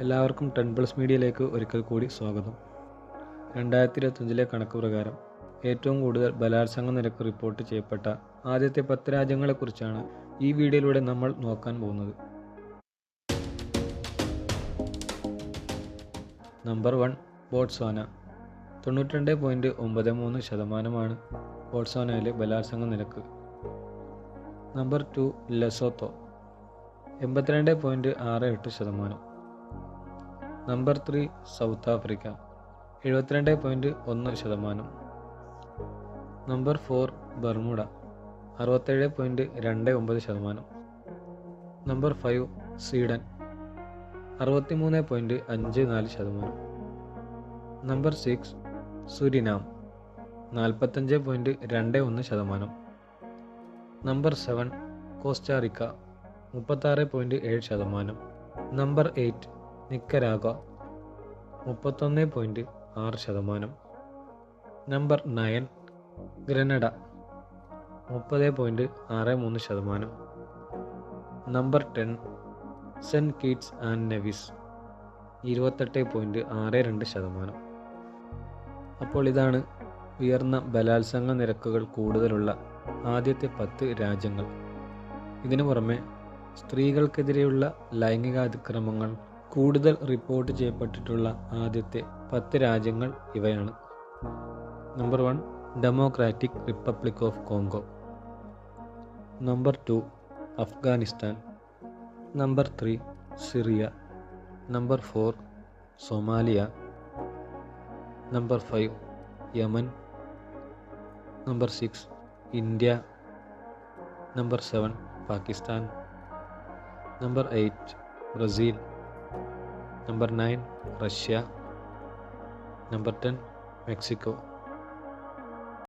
എല്ലാവർക്കും 10+ മീഡിയയിലേക്ക് ഒരിക്കൽ കൂടി സ്വാഗതം. 2025 കണക്ക് പ്രകാരം ഏറ്റവും കൂടുതൽ ബലാത്സംഗ നിരക്ക് റിപ്പോർട്ട് ചെയ്യപ്പെട്ട ആദ്യത്തെ 10 രാജ്യങ്ങളെക്കുറിച്ചാണ് ഈ വീഡിയോയിലൂടെ നമ്മൾ നോക്കാൻ പോകുന്നത്. Number 1 Botswana. 92.93% ബോട്സ്വാനയിലെ ബലാത്സംഗ നിരക്ക്. Number 2 Lesotho. 82.68%. Number 3 South Africa. 72.1%. Number 4 Bermuda. 67.29%. Number 5 Sweden. 63.54%. Number 6 Suriname. 45.21%. Number 7 Costa Rica. 36.7%. Number 8 Nicaragua. 31.6%. Number 9 Grenada. 30.63%. Number 10 Saint Kitts and Nevis. 28.62%. അപ്പോൾ ഇതാണ് ഉയർന്ന ബലാത്സംഗ നിരക്കുകൾ കൂടുതലുള്ള ആദ്യത്തെ 10 രാജ്യങ്ങൾ. ഇതിനു പുറമെ സ്ത്രീകൾക്കെതിരെയുള്ള ലൈംഗികാതിക്രമങ്ങൾ കൂടുതൽ റിപ്പോർട്ട് ചെയ്യപ്പെട്ടിട്ടുള്ള ആദ്യത്തെ 10 രാജ്യങ്ങൾ ഇവയാണ്. Number 1 democratic republic of Congo. Number 2 Afghanistan. Number 3 Syria. Number 4 Somalia. Number 5 Yemen. Number 6 India. Number 7 Pakistan. Number 8 Brazil. Number 9 Russia. Number 10 Mexico.